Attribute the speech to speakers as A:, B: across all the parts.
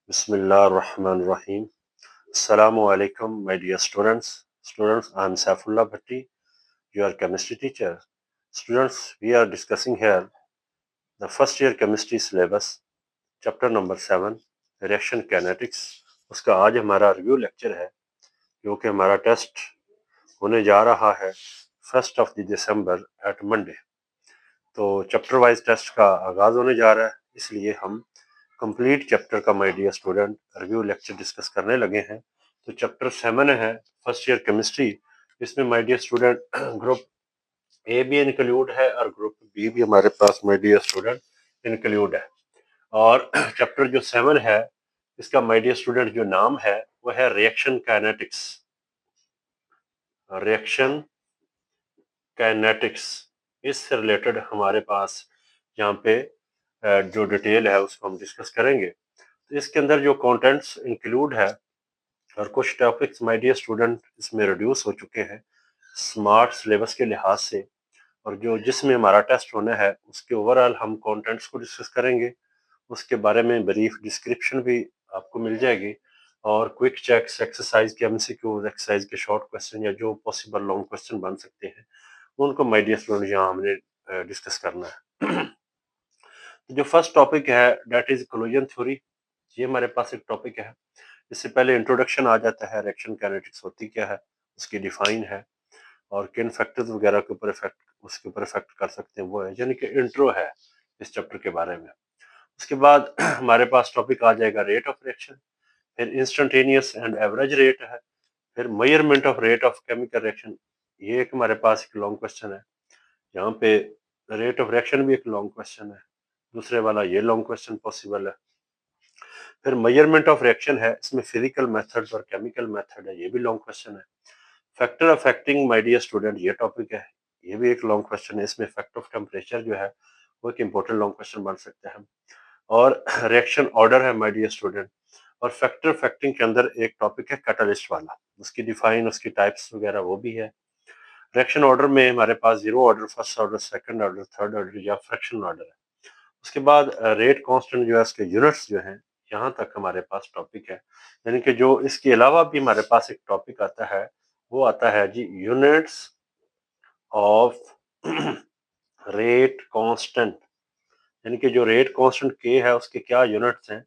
A: Bismillahirrahmanirrahim. Assalamu alaikum, my dear students. Students, I am Saifullah Bhatti, your chemistry teacher. Students, we are discussing here the first year chemistry syllabus, chapter number 7, reaction kinetics. उसका आज हमारा review lecture है क्योंकि हमारा test होने जा रहा है 1st of December at Monday. तो चैप्टर वाइज टेस्ट का आगाज होने जा रहा है, इसलिए हम कंप्लीट चैप्टर का my dear student review lecture discuss करने लगे हैं। तो चैप्टर 7 है फर्स्ट ईयर केमिस्ट्री। इसमें my dear student group A भी इंक्लूड है और ग्रुप बी भी हमारे पास माय डियर स्टूडेंट इंक्लूड है। और चैप्टर जो 7 है इसका माय डियर स्टूडेंट जो नाम है वो है रिएक्शन काइनेटिक्स। रिएक्शन काइनेटिक्स इससे रिलेटेड हमारे पास यहाँ पे जो डिटेल है उसको हम डिस्कस करेंगे। तो इसके अंदर जो कंटेंट्स इंक्लूड है और कुछ टॉपिक्स माय डियर स्टूडेंट इसमें रिड्यूस हो चुके हैं स्मार्ट सिलेबस के लिहाज से, और जो जिसमें हमारा टेस्ट होना है उसके ओवरऑल हम कंटेंट्स को डिस्कस करेंगे। उसके बारे में ब्रीफ डिस्क्रिप्शन भी आपको मिल जाएगी और क्विक चेक्स, एक्सरसाइज के एमसीक्यूज, एक्सरसाइज के शॉर्ट क्वेश्चन या जो पॉसिबल लॉन्ग क्वेश्चन बन सकते हैं उनको माय डियर स्टूडेंट यहाँ हमने डिस्कस करना है। जो फर्स्ट टॉपिक है डेट इज कोलिजन थ्योरी, ये हमारे पास एक टॉपिक है। इससे पहले इंट्रोडक्शन आ जाता है, रिएक्शन काइनेटिक्स होती क्या है, उसकी डिफाइन है और किन फैक्टर्स वगैरह के ऊपर इफेक्ट उसके ऊपर इफेक्ट कर सकते हैं वो है, यानी कि इंट्रो है इस चैप्टर के बारे में। उसके बाद हमारे पास टॉपिक आ जाएगा रेट ऑफ रिएक्शन, फिर इंस्टेंटेनियस एंड एवरेज रेट है, फिर measurement of rate of chemical reaction, ये एक हमारे पास एक लॉन्ग क्वेश्चन है। यहाँ पे रेट ऑफ रिएक्शन भी एक लॉन्ग क्वेश्चन है, दूसरे वाला ये लॉन्ग क्वेश्चन पॉसिबल है। फिर मेजरमेंट ऑफ रिएक्शन है, इसमें फिजिकल मेथड्स और केमिकल मेथड है, ये भी लॉन्ग क्वेश्चन है। Factor affecting my dear student, ये टॉपिक है, ये भी एक लॉन्ग क्वेश्चन है। इसमें फैक्टर ऑफ टेम्परेचर जो है वो एक इंपॉर्टेंट लॉन्ग क्वेश्चन बन सकता है। और रिएक्शन ऑर्डर है माय डियर स्टूडेंट। और फैक्टर अफेक्टिंग के अंदर एक टॉपिक है कैटलिस्ट वाला, उसकी डिफाइन, उसकी टाइप्स वगैरह वो भी है। रिएक्शन ऑर्डर में हमारे पास zero order, first order, second order, third order या फ्रैक्शन ऑर्डर है। उसके बाद रेट कांस्टेंट जो है उसके यूनिट्स जो हैं, यहाँ तक हमारे पास टॉपिक है। यानी कि जो इसके अलावा भी हमारे पास एक टॉपिक आता है वो आता है जी यूनिट्स ऑफ रेट कांस्टेंट, यानी कि जो रेट कांस्टेंट के है उसके क्या यूनिट्स हैं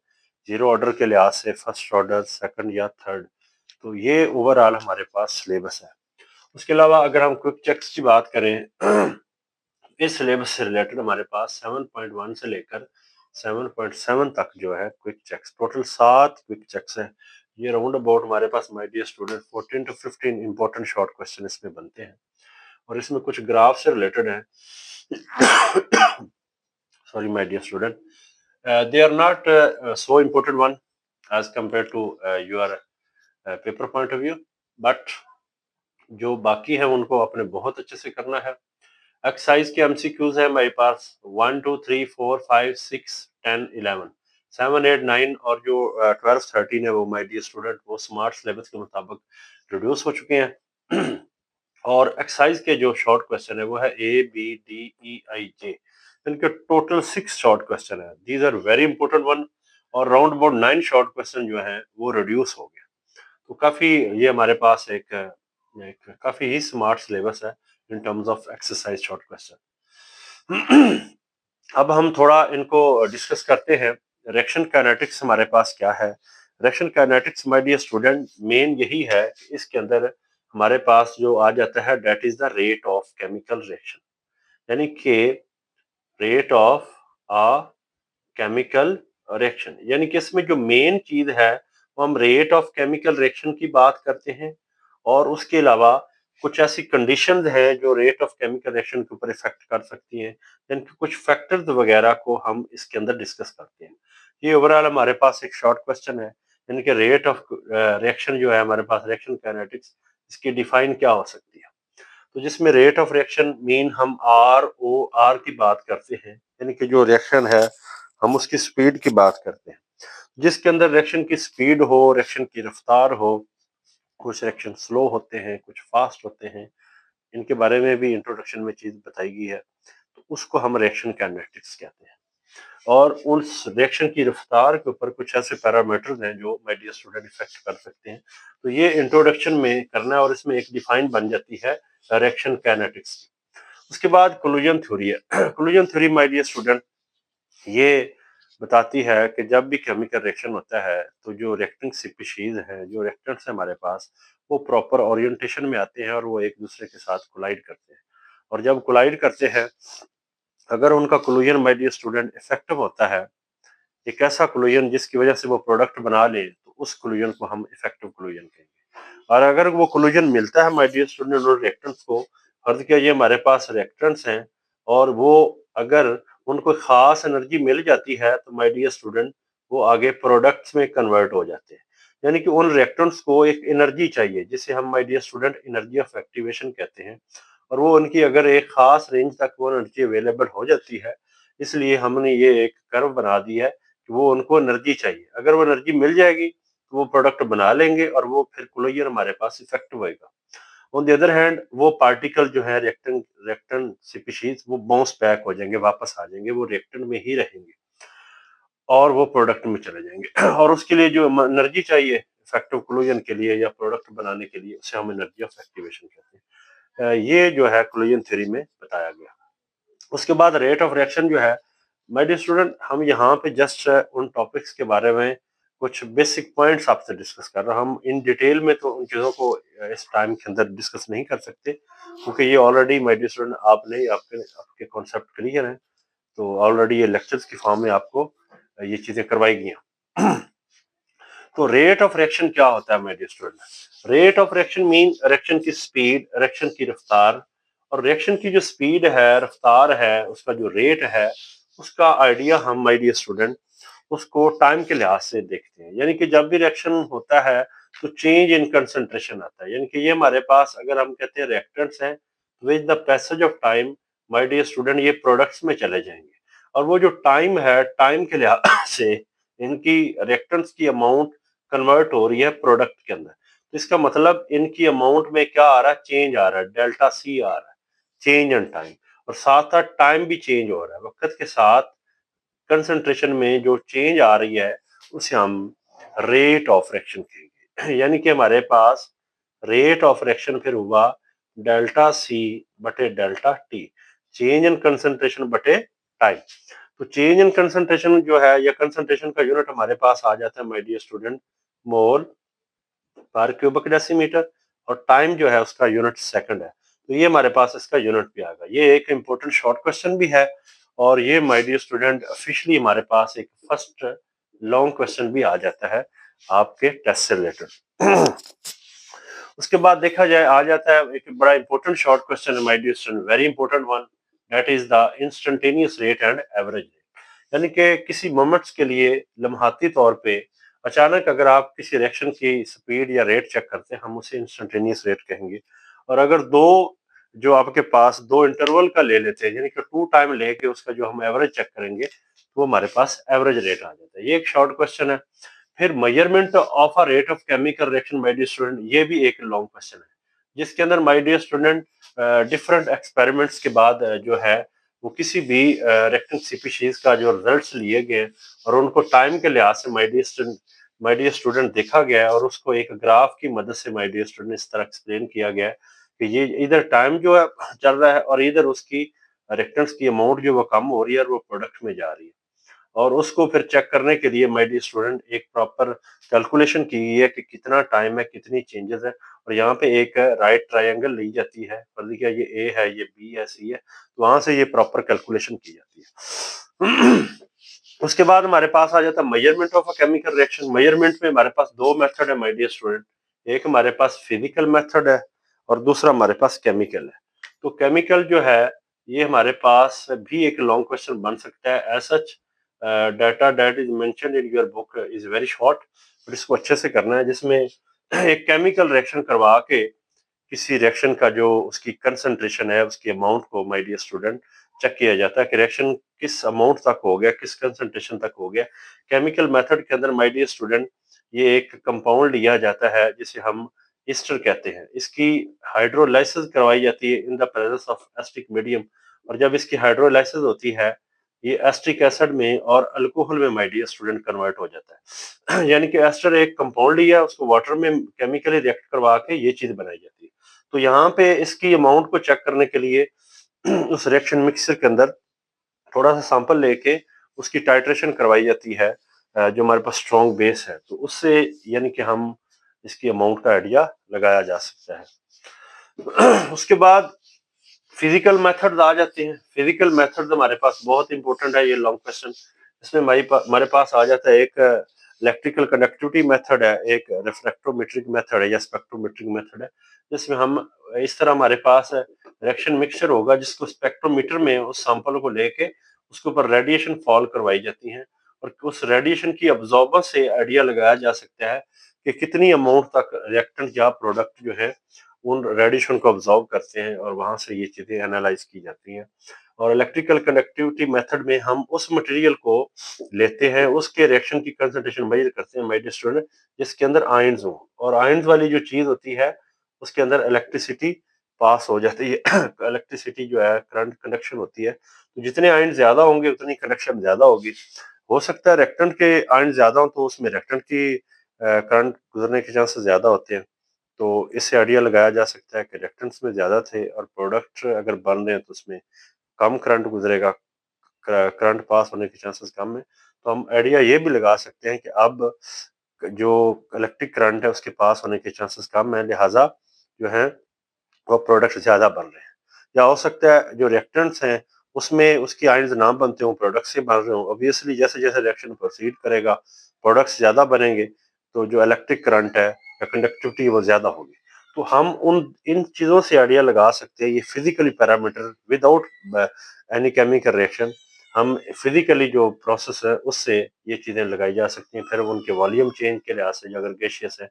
A: जीरो ऑर्डर के लिहाज से, फर्स्ट ऑर्डर, सेकंड या थर्ड। तो ये ओवरऑल हमारे पास सिलेबस है। उसके अलावा अगर हम क्विक चेक्स की बात करें इस सिलेबस से रिलेटेड हमारे पास 7.1 से लेकर 7.7 तक जो है quick checks, total 7 quick checks है। ये राउंड अबाउट हमारे पास my dear student 14 to 15 important short question इसमें बनते हैं और इसमें कुछ ग्राफ से रिलेटेड है। Sorry my dear student, they are not so important one as compared to your paper point of view, but जो बाकी है उनको आपने बहुत अच्छे से करना है। एक्सरसाइज के एमसीक्यूज है मेरे पास 1 2 3 4 5 6 10 11 7 8 9 और जो 12 13 है वो माय डियर स्टूडेंट वो स्मार्ट सिलेबस के मुताबिक रिड्यूस हो चुके हैं। और एक्सरसाइज के जो शॉर्ट क्वेश्चन है वो है A B D E I J, इनके टोटल 6 शॉर्ट क्वेश्चन है। These are very important one. और राउंड अबाउट 9 शॉर्ट क्वेश्चन जो है वो रिड्यूस हो गया। तो काफी ये हमारे पास एक काफी ही स्मार्ट सिलेबस है in terms of exercise short question. अब हम थोड़ा इनको डिस्कस करते हैं। रिएक्शन काइनेटिक्स हमारे पास क्या है? Reaction kinetics my dear student main यही है कि इसके अंदर हमारे पास जो आ जाता है that is the rate of chemical reaction, यानी कि rate of a chemical reaction, यानी कि इसमें जो मेन चीज है वो हम रेट ऑफ केमिकल रिएक्शन की बात करते हैं। और उसके अलावा कुछ ऐसी कंडीशंस हैं जो रेट ऑफ केमिकल रिएक्शन के ऊपर इफेक्ट कर सकती हैं, यानी कि कुछ फैक्टर्स वगैरह को हम इसके अंदर डिस्कस करते हैं। ये ओवरऑल हमारे पास एक शॉर्ट क्वेश्चन है, यानी कि रेट ऑफ रिएक्शन जो है हमारे पास रिएक्शन काइनेटिक्स, इसकी डिफाइन क्या हो सकती है। तो जिसमें रेट ऑफ रिएक्शन मीन हम आर ओ आर की बात करते हैं, यानी कि जो रिएक्शन है हम उसकी स्पीड की बात करते हैं। जिसके अंदर रिएक्शन की स्पीड हो, रिएक्शन की रफ्तार हो, कुछ रिएक्शन स्लो होते हैं, कुछ फास्ट होते हैं, इनके बारे में भी इंट्रोडक्शन में चीज बताई गई है, तो उसको हम रिएक्शन काइनेटिक्स कहते हैं। और उस रिएक्शन की रफ्तार के ऊपर कुछ ऐसे पैरामीटर्स हैं जो माय डियर स्टूडेंट इफेक्ट कर सकते हैं। तो ये इंट्रोडक्शन में करना है और इसमें एक डिफाइन बन जाती है रिएक्शन काइनेटिक्स। उसके बाद कोलिजन थ्योरी है। Collision theory my dear student ये बताती है कि जब भी केमिकल रिएक्शन होता है तो जो रिएक्टिंग स्पीशीज हैं, जो रिएक्टेंट्स हैं हमारे पास, वो प्रॉपर ओरिएंटेशन में आते हैं और वो एक दूसरे के साथ कोलाइड करते हैं। और जब कोलाइड करते हैं, अगर उनका collision my dear student effective होता है, एक ऐसा कोलिजन जिसकी वजह से वो प्रोडक्ट बना ले, तो उस कोलिजन को हम इफेक्टिव कोलिजन कहेंगे। और अगर वो कोलिजन मिलता है माय डियर स्टूडेंट उन रिएक्टेंट्स को, फर्ज किया ये हमारे पास रिएक्टेंट्स हैं और वो अगर उनको खास एनर्जी मिल जाती है तो माय डियर स्टूडेंट वो आगे प्रोडक्ट्स में कन्वर्ट हो जाते हैं। यानी कि उन रिएक्टेंट्स को एक एनर्जी चाहिए जिसे हम my dear student energy of activation कहते हैं। और वो उनकी अगर एक खास रेंज तक वो एनर्जी अवेलेबल हो जाती है, इसलिए हमने ये एक कर्व बना दिया है कि वो उनको एनर्जी चाहिए। अगर वो एनर्जी मिल जाएगी तो वो प्रोडक्ट बना लेंगे और वो फिर कोलिजन हमारे पास इफेक्टिव होएगा। ऑन द अदर हैंड वो पार्टिकल जो है रिएक्टेंट रिएक्टेंट स्पीशीज वो बाउंस बैक हो जाएंगे, वापस आ जाएंगे, वो रिएक्टेंट में ही रहेंगे और वो प्रोडक्ट में चले जाएंगे। और उसके लिए जो एनर्जी चाहिए इफेक्टिव कोलिजन के लिए या प्रोडक्ट बनाने के लिए, उसे हम एनर्जी ऑफ एक्टिवेशन कहते हैं। ये जो है कोलिजन थ्योरी में बताया गया। उसके बाद रेट ऑफ रिएक्शन जो है, माय डियर स्टूडेंट हम यहाँ पे जस्ट उन टॉपिक्स के बारे में कुछ बेसिक पॉइंट्स आपसे डिस्कस कर रहा हूँ। हम इन डिटेल में तो उन चीज़ों को इस टाइम के अंदर डिस्कस नहीं कर सकते, क्योंकि ये ऑलरेडी माय डियर स्टूडेंट आपने आपके आपके कॉन्सेप्ट क्लियर हैं, तो ऑलरेडी ये लेक्चर्स की फॉर्म में आपको ये चीज़ें करवाई गई हैं। तो रेट ऑफ रिएक्शन क्या होता है my dear student? Rate of reaction mean reaction की स्पीड, रिएक्शन की रफ्तार। और रिएक्शन की जो स्पीड है, रफ्तार है, उसका जो रेट है, उसका आइडिया हम माय डियर स्टूडेंट उसको टाइम के लिहाज से देखते हैं। यानी कि जब भी रिएक्शन होता है तो चेंज इन कंसंट्रेशन आता है। यानी कि ये हमारे पास अगर हम कहते हैं रिएक्टेंट्स हैं, with the passage of time my dear student ये प्रोडक्ट्स में चले जाएंगे। और वो जो टाइम है, टाइम के लिहाज से इनकी रिएक्टेंट्स की अमाउंट कन्वर्ट हो रही है प्रोडक्ट के अंदर। तो इसका मतलब इनकी अमाउंट में क्या आ रहा है? चेंज आ रहा है, डेल्टा सी आ रहा है, चेंज इन टाइम। और साथ साथ टाइम भी चेंज हो रहा है, वक्त के साथ कंसंट्रेशन में जो चेंज आ रही है उसे हम रेट ऑफ रिएक्शन कहेंगे। यानी कि हमारे पास रेट ऑफ रिएक्शन फिर हुआ डेल्टा सी बटे delta T, change in concentration बटे टाइम। तो चेंज इन कंसंट्रेशन जो है या कंसंट्रेशन का यूनिट हमारे पास आ जाता है माय डियर स्टूडेंट मोल पर क्यूबिक डेसीमीटर, और टाइम जो है उसका यूनिट सेकंड है। तो ये हमारे पास इसका यूनिट भी आ गया। ये एक इम्पोर्टेंट शॉर्ट क्वेश्चन भी है और ये माय डियर स्टूडेंट ऑफिशियली हमारे पास एक फर्स्ट लॉन्ग क्वेश्चन भी आ जाता है आपके टेस्ट से रिलेटेड। उसके बाद देखा जाए आ जाता है एक बड़ा इंपॉर्टेंट शॉर्ट क्वेश्चन है my dear student, very important one, that is the instantaneous rate and average rate. यानी कि किसी मोमेंट्स के लिए लम्हाती तौर पे अचानक अगर आप किसी रिएक्शन की स्पीड या रेट चेक करते हैं, हम उसे इंस्टेंटेनियस रेट कहेंगे। और अगर दो जो आपके पास दो इंटरवल का ले लेते हैं, यानी कि टू टाइम लेके उसका जो हम एवरेज चेक करेंगे, तो वो हमारे पास एवरेज रेट आ जाता है। ये एक शॉर्ट क्वेश्चन है। फिर measurement of a rate of chemical reaction my dear student, ये भी एक लॉन्ग क्वेश्चन है जिसके अंदर my dear student different experiments के बाद जो है वो किसी भी रिएक्टिंग स्पीशीज का जो रिजल्ट्स लिए गए और उनको टाइम के लिहाज से माय डियर स्टूडेंट देखा गया है और उसको एक ग्राफ की मदद से माय डियर स्टूडेंट इस तरह एक्सप्लेन किया गया है कि ये इधर टाइम जो है चल रहा है और इधर उसकी रिएक्टेंट्स की अमाउंट जो वो कम हो रही है और वो प्रोडक्ट में जा रही है। और उसको फिर चेक करने के लिए माय डियर स्टूडेंट एक प्रॉपर कैलकुलेशन की गई है कि कितना टाइम है, कितनी चेंजेस है। और यहाँ पे एक राइट ट्रायंगल ली जाती है, पर देखिए ये ए है, ये बी है, सी है, तो वहां से ये प्रॉपर कैलकुलेशन की जाती है। उसके बाद हमारे पास आ जाता है measurement of a chemical reaction. Measurement में हमारे पास दो मेथड है माय डियर स्टूडेंट, एक हमारे पास फिजिकल मेथड है और दूसरा हमारे पास केमिकल है। तो केमिकल जो है ये हमारे पास भी एक लॉन्ग क्वेश्चन बन सकता है। As such data that is mentioned in your book is very short, but इसको अच्छे से करना है, जिसमें एक केमिकल रिएक्शन करवा के किसी रिएक्शन का जो उसकी कंसंट्रेशन है, उसकी अमाउंट को माय डियर स्टूडेंट चेक किया जाता है कि रिएक्शन किस अमाउंट तक हो गया, किस कंसंट्रेशन तक हो गया। केमिकल मेथड के अंदर माय डियर स्टूडेंट ये एक कंपाउंड लिया जाता है जिसे हम ईस्टर कहते हैं, इसकी हाइड्रोलाइसिस करवाई जाती है in the presence of acetic medium. और जब इसकी हाइड्रोलाइसिस होती है ये एस्ट्रिक एसिड में और अल्कोहल में माय डियर स्टूडेंट कन्वर्ट हो जाता है। यानी कि एस्टर एक कंपाउंड ही है, उसको वाटर में केमिकली रिएक्ट करवा के ये चीज बनाई जाती है। तो यहाँ पे इसकी अमाउंट को चेक करने के लिए उस रिएक्शन मिक्सर के अंदर थोड़ा सा सैंपल लेके उसकी टाइट्रेशन करवाई जाती है, जो हमारे पास स्ट्रॉन्ग बेस है, तो उससे यानी कि हम इसकी अमाउंट का आइडिया लगाया जा सकता है। उसके बाद फिजिकल मेथड्स आ जाते हैं। फिजिकल मेथड्स हमारे पास बहुत इंपॉर्टेंट है, ये लॉन्ग क्वेश्चन। इसमें हमारे पास आ जाता है एक इलेक्ट्रिकल कंडक्टिविटी मेथड है, एक रिफ्रैक्टोमेट्रिक मेथड है या स्पेक्ट्रोमेट्रिक मेथड है, जिसमें हम इस तरह हमारे पास रिएक्शन मिक्सचर होगा जिसको स्पेक्ट्रोमीटर में उस सैंपल को लेके उसके ऊपर रेडिएशन फॉल करवाई जाती है, और उस रेडिएशन की अब्जॉर्बेंस से आइडिया लगाया जा सकता है कि कितनी अमाउंट तक रिएक्टेंट या प्रोडक्ट जो है उन रेडिएशन को ऑब्जॉर्व करते हैं, और वहां से ये चीजें एनालाइज की जाती हैं। और इलेक्ट्रिकल कंडक्टिविटी मेथड में हम उस मटेरियल को लेते हैं, उसके रिएक्शन की कंसंट्रेशन मेजर करते हैं माय डियर स्टूडेंट, जिसके अंदर आयंस हो, और आयंस वाली जो चीज होती है उसके अंदर इलेक्ट्रिसिटी पास हो जाती है। इलेक्ट्रिसिटी जो है करंट कंडक्शन होती है, तो जितने आयन ज्यादा होंगे उतनी कंडक्शन ज्यादा होगी। हो सकता है रिएक्टेंट के आयन ज्यादा हो तो उसमें रिएक्टेंट की करंट गुजरने के चांसेस ज्यादा होते हैं। तो इससे आइडिया लगाया जा सकता है कि रिएक्टेंट्स में ज्यादा थे और प्रोडक्ट अगर बन रहे हैं तो उसमें कम करंट गुजरेगा, करंट पास होने के चांसेस कम है। तो हम आइडिया ये भी लगा सकते हैं कि अब जो इलेक्ट्रिक करंट है उसके पास होने के चांसेस कम है, लिहाजा जो है वो प्रोडक्ट ज्यादा बन रहे हैं। या हो सकता है जो रिएक्टेंट्स हैं उसमें उसकी आयंस ना बनते हो, प्रोडक्ट से बन रहे हो। ऑब्वियसली जैसे जैसे रिएक्शन प्रोसीड करेगा प्रोडक्ट्स ज्यादा बनेंगे, तो जो इलेक्ट्रिक करंट है या कंडक्टिविटी वो ज्यादा होगी। तो हम उन इन चीजों से आइडिया लगा सकते हैं, ये physically parameter without any chemical reaction, हम फिजिकली जो प्रोसेस है उससे ये चीजें लगाई जा सकती हैं। फिर उनके वॉल्यूम चेंज के लिहाज से अगर गैसियस है,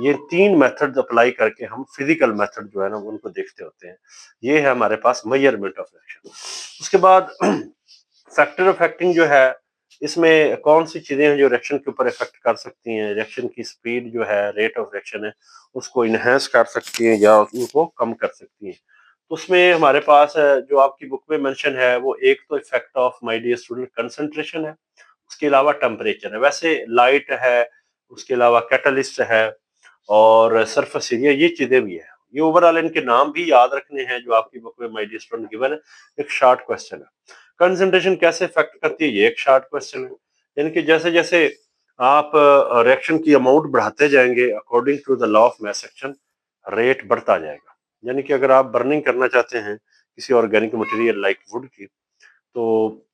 A: ये तीन मेथड्स अप्लाई करके हम फिजिकल मेथड जो है ना उनको देखते होते हैं। ये है हमारे पास मेजरमेंट ऑफ रिएक्शन। उसके बाद फैक्टर ऑफ एक्टिंग जो है, इसमें कौन सी चीजें हैं जो रिएक्शन के ऊपर इफेक्ट कर सकती हैं, रिएक्शन की स्पीड जो है, रेट ऑफ रिएक्शन है, उसको इनहेंस कर सकती हैं या उनको कम कर सकती हैं। तो उसमें हमारे पास जो आपकी बुक में मेंशन है वो एक तो effect of my dear student concentration है, उसके अलावा टेम्परेचर है, वैसे लाइट है, उसके अलावा कैटलिस्ट है और सरफेस एरिया, ये चीजें भी है। ये ओवरऑल इनके नाम भी याद रखने हैं जो आपकी बुक में माय डियर स्टूडेंट गिवन है। एक शॉर्ट क्वेश्चन है, कंसंट्रेशन कैसे इफेक्ट करती है, ये एक शॉर्ट क्वेश्चन है। यानी कि जैसे जैसे आप रिएक्शन की अमाउंट बढ़ाते जाएंगे according to the law of mass action, rate बढ़ता जाएगा। यानी कि अगर आप बर्निंग करना चाहते हैं किसी ऑर्गेनिक मटेरियल लाइक वुड की, तो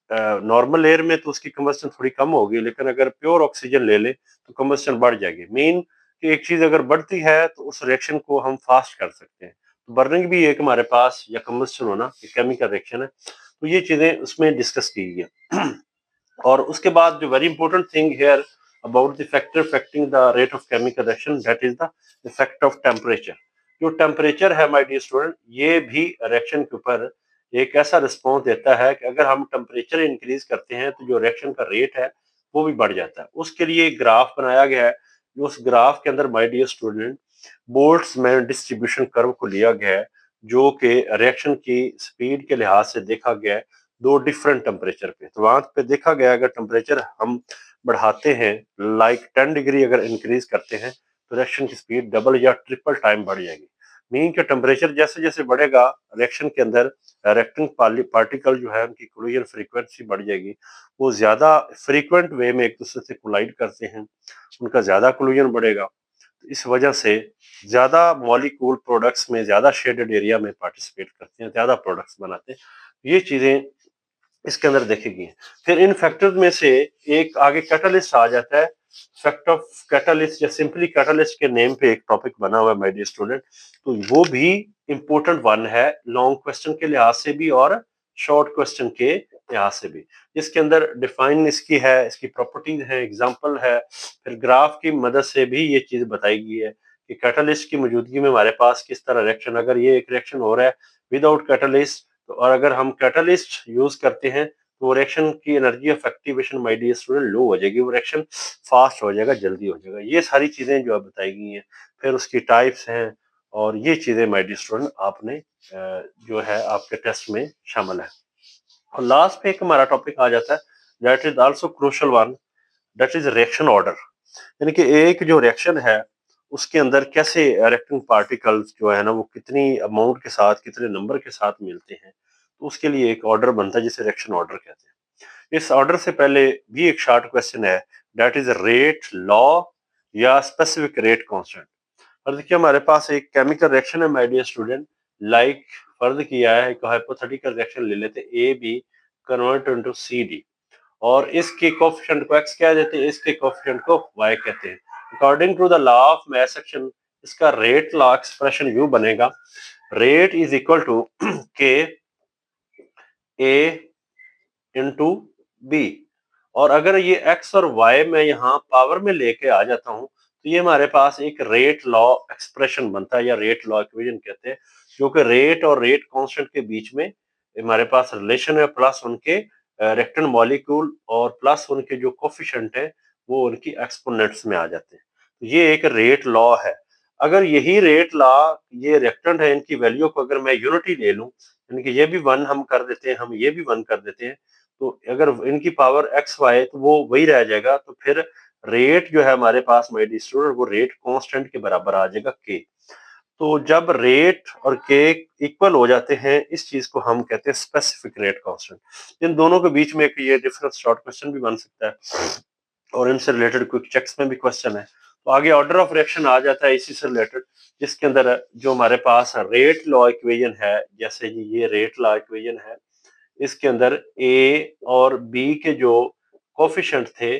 A: नॉर्मल एयर में तो उसकी कंबस्शन थोड़ी कम होगी, लेकिन अगर प्योर ऑक्सीजन ले ले तो कंबस्शन बढ़ जाएगी। मेन कि एक चीज अगर बढ़ती है तो उस रिएक्शन को हम फास्ट कर सकते हैं। तो बर्निंग भी एक हमारे पास या कंबस्शन होना केमिकल रिएक्शन है, तो ये चीजें उसमें डिस्कस की गई है। और उसके बाद जो very important thing here about the factor affecting the rate of chemical reaction, that is the effect of temperature. जो टेम्परेचर है माय डियर स्टूडेंट, ये भी रिएक्शन के ऊपर एक ऐसा रिस्पॉन्स देता है कि अगर हम टेम्परेचर इंक्रीज करते हैं तो जो रिएक्शन का रेट है वो भी बढ़ जाता है। उसके लिए एक ग्राफ बनाया गया है, उस ग्राफ के अंदर my dear student Boltzmann distribution curve को लिया गया है, जो कि रिएक्शन की स्पीड के लिहाज से देखा गया है दो डिफरेंट टेम्परेचर पे। तो वहां पे देखा गया अगर टेम्परेचर हम बढ़ाते हैं, लाइक 10 डिग्री अगर इंक्रीज करते हैं, तो रिएक्शन की स्पीड डबल या ट्रिपल टाइम बढ़ जाएगी। मीन के टेम्परेचर जैसे जैसे बढ़ेगा रिएक्शन के अंदर रिएक्टिंग पार्टिकल जो है उनकी कोलिजन फ्रीक्वेंसी बढ़ जाएगी, वो ज्यादा फ्रीक्वेंट वे में एक दूसरे से कोलाइड करते हैं, उनका ज्यादा कोलिजन बढ़ेगा। तो इस वजह से ज्यादा मॉलिक्यूल प्रोडक्ट्स में ज्यादा शेडेड एरिया में पार्टिसिपेट करते हैं, ज्यादा प्रोडक्ट्स बनाते हैं। ये चीजें इसके अंदर देखेगी। फिर इन फैक्टर्स में से एक आगे कैटलिस्ट आ जाता है। फैक्ट ऑफ कैटलिस्ट या सिंपली कैटलिस्ट के नेम पे एक टॉपिक बना हुआ है माय डियर स्टूडेंट, तो वो भी इंपॉर्टेंट वन है लॉन्ग क्वेश्चन के लिहाज से भी और शॉर्ट क्वेश्चन के लिहाज से भी। इसके अंदर डिफाइन इसकी है, इसकी प्रॉपर्टीज है, एग्जांपल है, फिर ग्राफ की मदद से भी ये चीज बताई गई है कि कैटलिस्ट की मौजूदगी में हमारे पास किस तरह रिएक्शन, अगर ये एक रिएक्शन हो रहा है विदाउट कैटलिस्ट, तो और अगर हम कैटलिस्ट यूज करते हैं तो वो रिएक्शन की energy of activation my dear student low हो जाएगी, वो रिएक्शन फास्ट हो जाएगा, जल्दी हो जाएगा। ये सारी चीजें जो बताई गई हैं, फिर उसकी टाइप्स हैं, और ये चीजें माय डियर स्टूडेंट आपने जो है आपके टेस्ट में शामिल है। और लास्ट पे एक हमारा टॉपिक आ जाता है, that is also crucial one, that is reaction order. यानी कि एक जो रिएक्शन है उसके अंदर कैसे रिएक्टिंग पार्टिकल्स जो है ना वो कितनी अमाउंट के साथ, कितने नंबर के साथ मिलते हैं, तो उसके लिए एक ऑर्डर बनता है जिसे रिएक्शन ऑर्डर कहते हैं। इस ऑर्डर से पहले भी एक शॉर्ट क्वेश्चन है, दैट इज रेट लॉ या स्पेसिफिक रेट कांस्टेंट। और देखिए हमारे पास एक केमिकल रिएक्शन है माय डियर स्टूडेंट, लाइक फर्ज किया है, एक हाइपोथेटिकल रिएक्शन ले लेते हैं, A B convert into C D, और इसके कोफिशिएंट को x कह देते हैं, इसके कोफिशिएंट को y कहते हैं। According to the law of mass action इसका रेट लॉ एक्सप्रेशन यू बनेगा, rate is equal to K A into B. और अगर ये x और y मैं यहाँ पावर में लेके आ जाता हूँ तो ये हमारे पास एक रेट लॉ एक्सप्रेशन बनता है या रेट लॉ इक्वेशन कहते हैं, जो कि रेट और रेट कांस्टेंट के बीच में हमारे पास रिलेशन है, प्लस उनके रिएक्टेंट मॉलिक्यूल और प्लस उनके जो कोफिशिएंट है वो उनकी एक्सपोनेंट्स में आ जाते हैं। तो ये एक रेट लॉ है। अगर यही रेट लॉ, ये रिएक्टेंट है, इनकी वैल्यू को अगर मैं यूनिटी ले लूं, यानी कि ये भी वन हम कर देते हैं, हम ये भी वन कर देते हैं, तो अगर इनकी पावर एक्स वाई तो वो वही रह जाएगा, तो फिर रेट जो है हमारे पास माय डियर स्टूडेंट वो रेट कांस्टेंट के बराबर आ जाएगा के। तो जब रेट और के इक्वल हो जाते हैं इस चीज को हम कहते हैं स्पेसिफिक रेट कांस्टेंट। इन दोनों के बीच में एक ये डिफरेंस शॉर्ट क्वेश्चन भी बन सकता है और इनसे रिलेटेड क्विक चेक्स में भी क्वेश्चन है। तो आगे ऑर्डर ऑफ रिएक्शन आ जाता है इसी से रिलेटेड, जिसके अंदर जो हमारे पास रेट लॉ इक्वेशन है, जैसे ये रेट लॉ इक्वेशन है, इसके अंदर ए और बी के जो कोफिशिएंट थे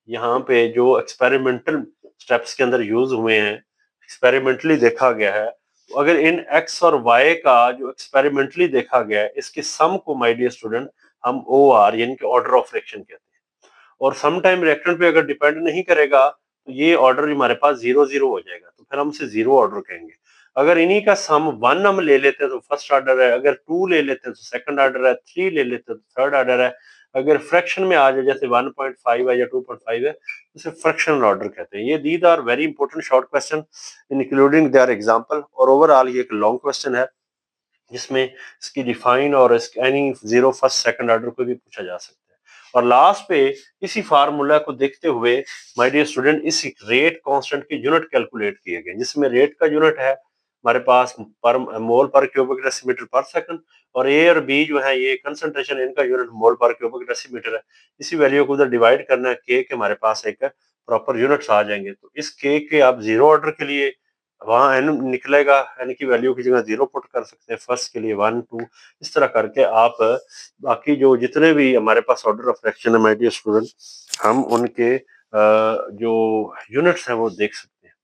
A: यहाँ पे जो एक्सपेरिमेंटल स्टेप्स के अंदर यूज हुए हैं, एक्सपेरिमेंटली देखा गया है, तो अगर इन एक्स और वाई का जो एक्सपेरिमेंटली देखा गया है इसके सम को माय डियर स्टूडेंट हम ओ आर यानी कि ऑर्डर ऑफ रिएक्शन कहते हैं। और सम टाइम रिएक्टेंट पे अगर डिपेंड नहीं करेगा तो ये ऑर्डर हमारे पास जीरो जीरो हो जाएगा, तो फिर हम इसे जीरो ऑर्डर कहेंगे। अगर इन्हीं का सम वन हम ले लेते हैं तो फर्स्ट ऑर्डर है, अगर टू ले लेते हैं तो सेकंड ऑर्डर है, थ्री ले लेते हैं तो थर्ड ऑर्डर है, अगर फ्रैक्शन में आ जाए जैसे 1.5 है या 2.5 है तो इसे फ्रैक्शनल ऑर्डर कहते हैं। ये these are very important short question including their example, और ओवरऑल ये एक लॉन्ग क्वेश्चन है जिसमें इसकी डिफाइन और any zero first second order को भी पूछा जा सकता है। और लास्ट पे इसी फार्मूला को देखते हुए माय डियर स्टूडेंट इस रेट कांस्टेंट की यूनिट कैलकुलेट किए गए, जिसमें रेट का यूनिट है हमारे पास पर मोल पर क्यूबिक डेसीमीटर पर सेकंड, और ए और बी जो है ये कंसंट्रेशन, इनका यूनिट मोल पर क्यूबिक डेसीमीटर है। इसी वैल्यू को उधर डिवाइड करना है के हमारे पास एक प्रॉपर यूनिट्स आ जाएंगे। तो इस के आप जीरो ऑर्डर के लिए वहां एन निकलेगा, एन की वैल्यू की जगह जीरो पुट कर सकते हैं, फर्स्ट के लिए वन टू, इस तरह करके आप बाकी जो जितने भी हमारे पास ऑर्डर ऑफ फ्रैक्शन है माय डियर स्टूडेंट हम उनके जो यूनिट्स हैं वो देख सकते हैं।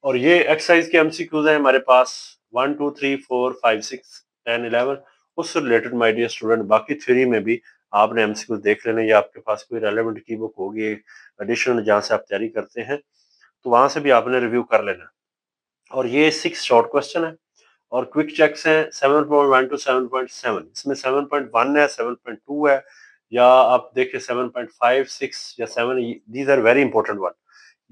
A: और ये एक्सरसाइज के एमसीक्यूज हैं हमारे पास 1 2 3 4 5 6 10 11, उससे रिलेटेड माय डियर स्टूडेंट बाकी थ्योरी में भी आपने एमसीक्यूज देख लेने, या आपके पास कोई रेलेवेंट की बुक होगी एडिशनल जहाँ से आप तैयारी करते हैं तो वहां से भी आपने रिव्यू कर लेना। और ये 6 शॉर्ट क्वेश्चन है और क्विक चेक्स हैं 7.1 टू 7.7, इसमें 7.1 है, 7.2 है, या आप देखिए 7.5 6 या 7, these are very important one.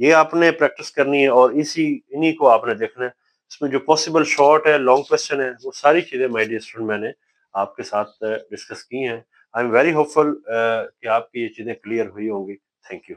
A: ये आपने प्रैक्टिस करनी है और इन्हीं को आपने देखना है। इसमें जो पॉसिबल शॉर्ट है, लॉन्ग क्वेश्चन है, वो सारी चीजें माय डियर स्टूडेंट मैंने आपके साथ डिस्कस की हैं। आई एम वेरी होपफुल कि आपकी ये चीजें क्लियर हुई होंगी। Thank you.